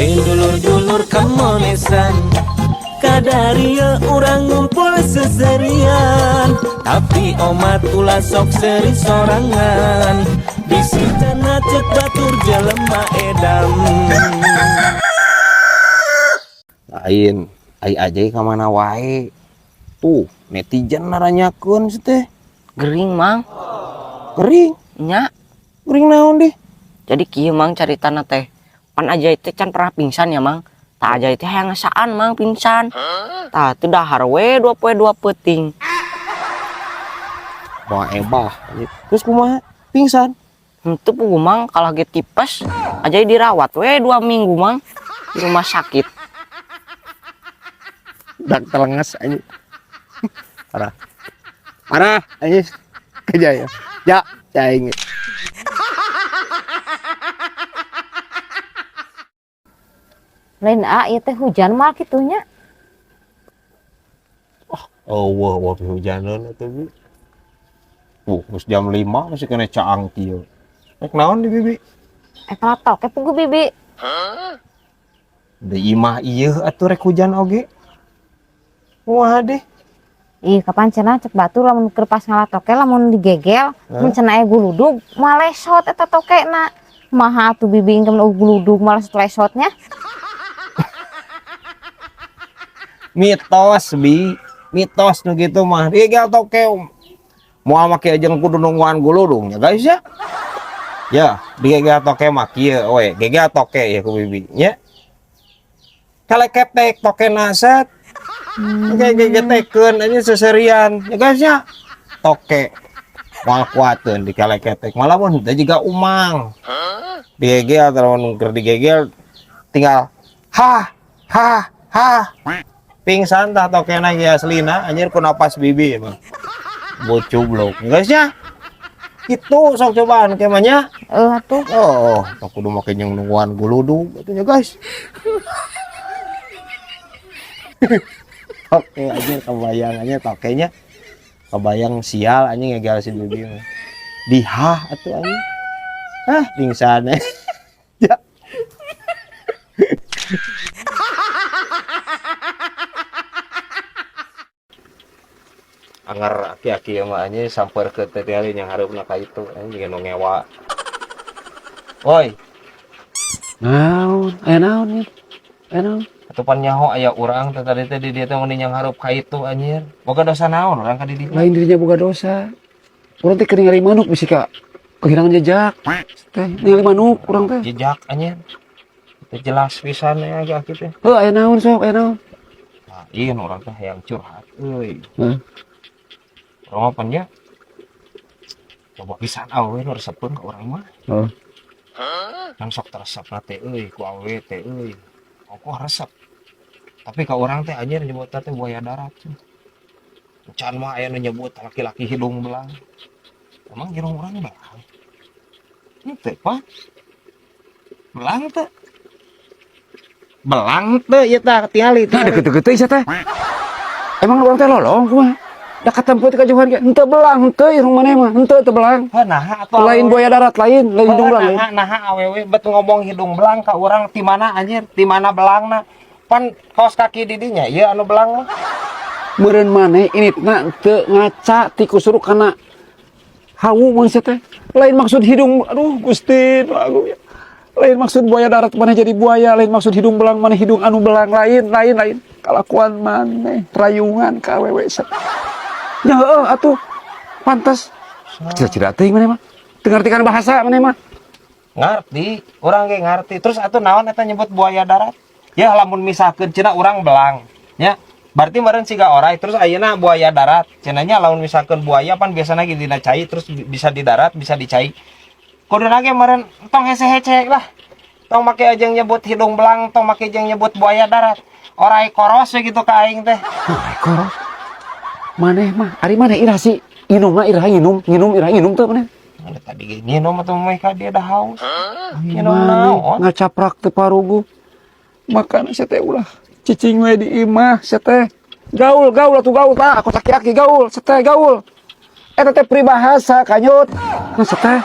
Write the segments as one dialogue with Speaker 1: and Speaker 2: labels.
Speaker 1: Dulur-dulur kemonesan Kadaria orang ngumpul seserian Tapi omat ulah sok seri sorangan Disitana cek batur jelema edam
Speaker 2: Lain ai aja kemana wae tuh netizen naranyakeun teh
Speaker 3: Gering mang
Speaker 2: kering
Speaker 3: nya
Speaker 2: kering naon deh.
Speaker 3: jadi kieu mang caritana teh pan aja teh can pernah pingsan ya mang tak aja teh hayang ngasaan mang pingsan tah teu dahar we 2 poe 2 peuting
Speaker 2: Wah ebah terus kumaha pingsan
Speaker 3: henteu puguh mang kalah ge tipes aja dirawat we 2 minggu mang di rumah sakit
Speaker 2: dak telenges aja parah aja kejaya ya cai
Speaker 4: lain ieu teh hujan mal kitunya.
Speaker 2: wah hujanan atuh Bu geus jam 5 masih kena caang kieu rek naon di bibi
Speaker 4: Kalatok puguh bibi.
Speaker 2: da imah ieu atuh rek hujan oge wah deh
Speaker 4: Ih kapan cenah cek batur lamun keur pas ngalatoke lamun digegel mun cenah aya guludug malesot eta tokena. Kumaha atuh bibi engke guludug males lesotnya.
Speaker 2: mitos mitos nu gitu mah digegel toke moal make jeung kudu nungguan guludung ya guys ya digegel toke mah kieu we gegel toke ya ku bibi nya kale ketek toke naset gegetekeun aja seserian ya guys ya toke moal kuateun dikale ketek malah mun teh juga umang digegel lamun keur digegel tinggal ha pingsan tah tokena ge aslina anjir ku napas bibi emang bocublok guys ya itu sok cobaan kemanya
Speaker 4: Atuh.
Speaker 2: oh tak kudu make jeung nungguan guludug atuh ya guys oke aja kebayangannya tokenya kebayang sial anjing ngegel si bibi mah dihah atuh anjing pingsan ya anggar aki-aki mah anjing samper ke teh ali yang hareup ka itu anjing nu ngewa oi
Speaker 5: naon naon
Speaker 2: atuh pan nyaho aya urang teh tadi teh di dieu teh mun yang hareup ka itu anjir boga dosa naon urang ka di dieu
Speaker 5: lain dirinya boga dosa urang teh keur ningali manuk bisi ka kehilangan jejak teh ningali manuk urang teh
Speaker 2: jejak anjir teh jelas pisan ya aki teh
Speaker 5: aya naon sok aya naon
Speaker 2: nah ieu urang teh hayang curhat euy urang pan ya coba pisan awe nu resepkeun ka urang mah kan sok teresepna teh euy ku awe teh euy kok resep tapi ka urang teh anjir nyebutna teh buaya darat can mah aya nu nyebut laki-laki hidung belang emang jeung urang belang teh pak belang teh ieu tah tingali teh
Speaker 5: deket-deket teh teh emang urang teh lolong kumaha da katempo teh ka jauhan ge henteu belang henteu irung maneh mah henteu teu belang
Speaker 2: naha atuh
Speaker 5: lain buaya darat lain hidung belang
Speaker 2: naha awewe bet ngomong hidung belang ka urang ti mana anjir ti mana belangna pan kaos kaki didinya ieu anu belang mah
Speaker 5: meureun maneh initna teu ngaca ti kusuruk kana hawu mun teh lain maksud hidung aduh Gusti aduh ya lain maksud buaya darat maneh jadi buaya lain maksud hidung belang maneh hidung anu belang lain kalakuan maneh rayungan ka awewe ya atuh pantes cira-cira teuing maneh mah teu ngartikeun bahasa maneh mah
Speaker 2: ngarti urang ge ngarti terus atuh naon eta nyebut buaya darat ya lamun misalkeun cenah urang belang nya berarti meureun siga orai terus ayeuna buaya darat cenah nya lamun misalkeun buaya pan biasana ge dina cai terus bisa di darat bisa di cai kuduna ge meureun tong hece-hece lah tong make aja nyebut hidung belang tong make aja nyebut buaya darat orai koros we gitu ka aing teh
Speaker 5: orai koros maneh mah ari maneh irah si nginumna irah nginum teu maneh
Speaker 2: ada tadi ge nginum atuh meh ka dia dah haus nginum naon
Speaker 5: ngacaprak teu parugu makana sia teh ulah cicing we di imah sia teh gaul atuh gaul tah aku laki-laki gaul sia teh gaul eta teh pribahasa kanyut sia teh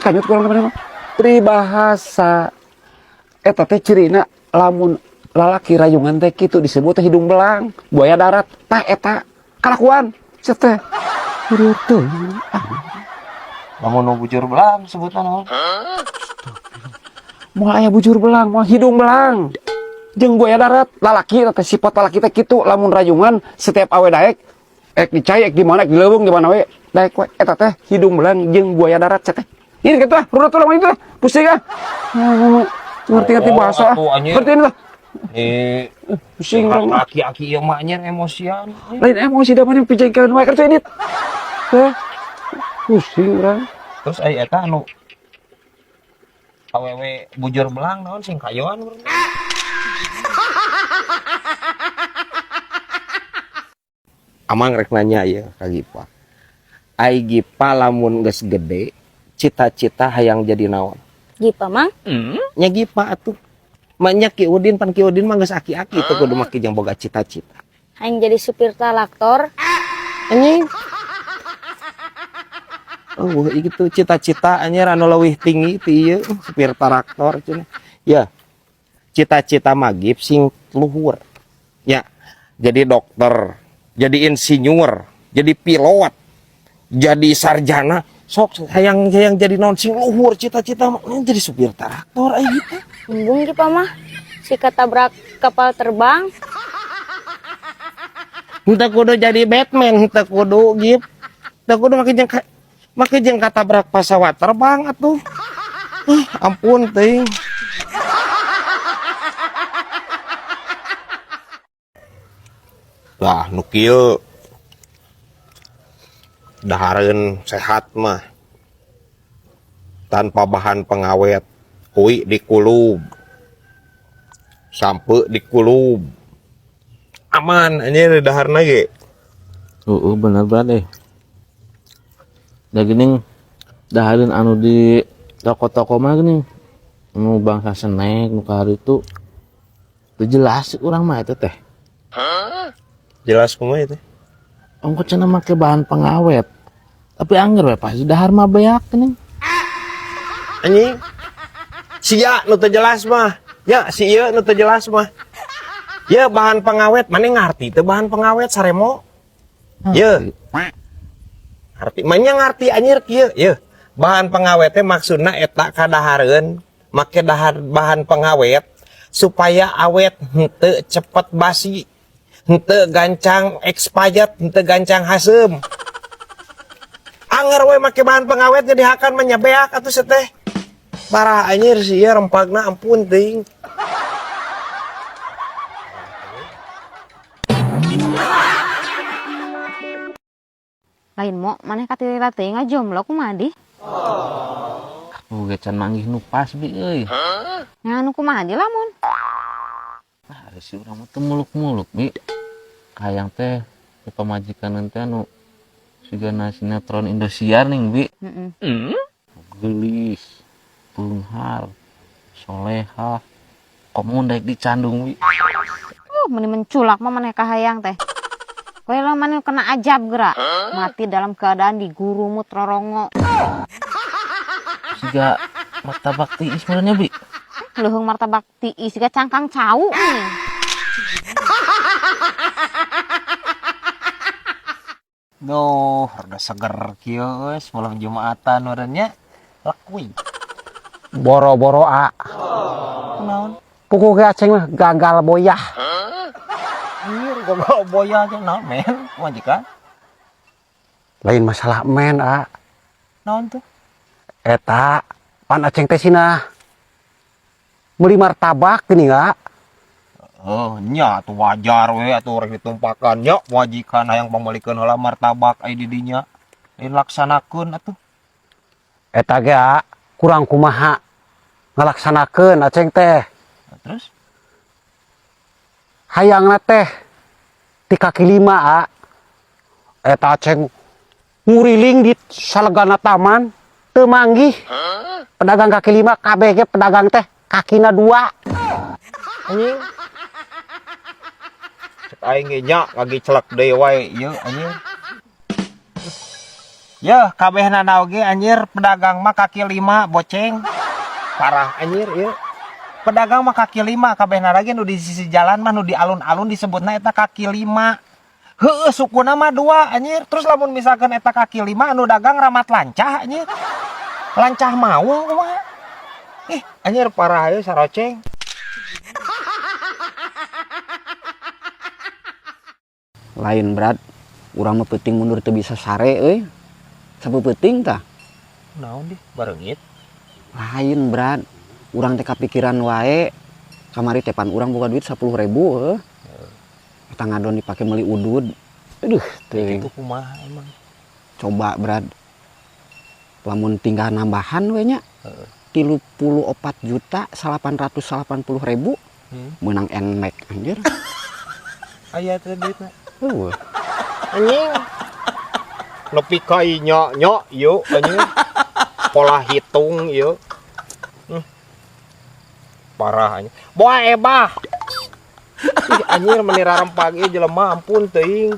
Speaker 5: kanyut kurang mana mah pribahasa eta teh cirina lamun lalaki rayungan teh kitu disebut teh hidung belang, buaya darat. Tah eta kalakuan cek teh. Urut teh.
Speaker 2: Lamun nu bujur belang sebutan naon?
Speaker 5: Moal aya bujur belang, moal hidung belang. Jeung buaya darat, lalaki teh sifat lalaki teh kitu lamun rayungan setiap awe daek dicai di mana di leuweung di mana we daek we eta teh hidung belang jeung buaya darat cek teh. Ini kitu lah, urut lamun itu pusing ah. Ngerti-ngerti bahasa. Ngerti ini lah. Pusing orang
Speaker 2: Aki-aki ieu mah anjir emosian.
Speaker 5: lain emosi da mana pijengkeun wae kerja ini. Teh. Pusing urang.
Speaker 2: Terus ai eta anu awewe bujur belang naon sing kayoan urang. Amang rek nanya ya ka Gipa. Ai Gipa lamun geus gede, cita-cita hayang jadi naon?
Speaker 6: Gipa mang
Speaker 2: Nya Gipa atuh. Manya Ki Udin pan Ki Udin mah geus aki-aki teu kudu make jeung boga cita-cita.
Speaker 6: hayang jadi supir traktor.
Speaker 2: Anjing. Oh, gitu cita-cita anjir anu leuwih tinggi ti ieu supir traktor cenah. Ya. Cita-cita magib sing luhur. Ya. Jadi dokter, jadi insinyur, jadi pilot, jadi sarjana, sok hayang jadi naon sing luhur cita-cita mah jadi supir traktor aya gitu.
Speaker 6: Embung Gipa mah si ketabrak kapal terbang.
Speaker 2: Henteu kudu jadi Batman, henteu kudu gip. Henteu kudu make jeung katabrak pesawat terbang atuh. Ampun teuing. Lah nu kieu dahareun sehat mah tanpa bahan pengawet, kui dikulub, sampe dikulub, aman anjir daharna ge.
Speaker 7: Bener banget da geuning dahareun anu di toko-toko mah geuning nu bangsa snack nu ka itu teu jelas urang mah eta teh.
Speaker 2: Jelas kumaha itu?
Speaker 7: Ongko cenah make bahan pengawet. Tapi angger we pasti dahar mah beak geuning.
Speaker 2: Anjing. Sia nu teu jelas mah. Ya si ieu nu teu jelas mah. Ya bahan pengawet maneh ngarti teu bahan pengawet saremo? Ye. Ngarti, manya ngarti anjir kieu. Ye. Bahan pengawet teh maksudna eta kadahareun make bahan pengawet supaya awet henteu cepet basi. Henteu gancang expired, henteu gancang hasem. Anger we make bahan pengawet jadi hakan menyebeak atuh seteh. Parah anjir sih ya rempagna ampun teuing.
Speaker 4: Lain mo maneh katilila teh ngajomblo kumaha di?
Speaker 7: Ge can manggih nu pas bi euy.
Speaker 4: Nganu kumaha di lamun?
Speaker 7: Ari si urang mah teu muluk-muluk bi. Hayang teh pamajikan teh anu sigana sinetron Indosiar ning bi. Gelis, Beunghar, Solehah, komun daek di Candung wi.
Speaker 4: Meni menculak mah maneh kahayang teh. Koe lah maneh kena ajab geura. Mati dalam keadaan digurumut rorongo.
Speaker 7: Siga martabak tiis sebenarnya bi.
Speaker 4: Leuheung martabak tiis siga cangkang cau nih.
Speaker 2: Duh, harga seger kieu geus malam Jumatan urangnya lakuy.
Speaker 5: Boro-boro a.
Speaker 2: Naon?
Speaker 5: Puku ge aceng mah gagal boyah.
Speaker 2: Anjir goblok boya aja naon men? Majikan.
Speaker 5: Lain masalah men a.
Speaker 2: Naon tuh?
Speaker 5: Eta pan aceng teh cenah meuli martabak geuning a.
Speaker 2: Oh, nya tuh wajar we atuh rek ditumpakan nya wajikan hayang pamulikeun heula martabak ai di dinya. Dilaksanakeun atuh.
Speaker 5: Eta ge a kurang kumaha ngalaksanakeun aceng teh.
Speaker 2: Nah, terus
Speaker 5: Hayangna teh di kaki lima a. Eta aceng nguriling di salegana taman teu manggih. Pedagang kaki lima kabeh ge pedagang teh kakina dua.
Speaker 2: anjing. Cek aing ge nya lagi celek deui wae ieu anjing. Ya, kabehna oge anjir pedagang mah kaki lima boceng. Parah anjir ieu. Pedagang mah kaki lima, kabehna lagi nu di sisi jalan mah nu di alun-alun disebutna eta kaki lima. Heueuh sukuna mah 2 anjir. Terus lamun misalkan eta kaki lima anu dagang ramat lancah anjir. Lancah maung kumaha? Anjir parah ieu saroceng.
Speaker 5: Lain berat, urang mah peuting mundur teu bisa sare euy. Sapeuting tah?
Speaker 2: Naon di bareungit?
Speaker 5: Lain berat, urang teh kapikiran wae. Kamari tepan urang boga duit 10.000 heuh. Eta ngadon dipake meuli udud. Aduh, teuing.
Speaker 2: Itu kumaha emang?
Speaker 5: Coba berat. Lamun tinggal nambahan we nya. 34.880.000 menang NMAX anjir.
Speaker 2: Aya teh duitna. Anjing. Nepi ka nyok ieu anjing. Pola hitung ieu. Parah anjing. Boa ebah. Ih anjir menira rempag ieu jelema ampun teuing.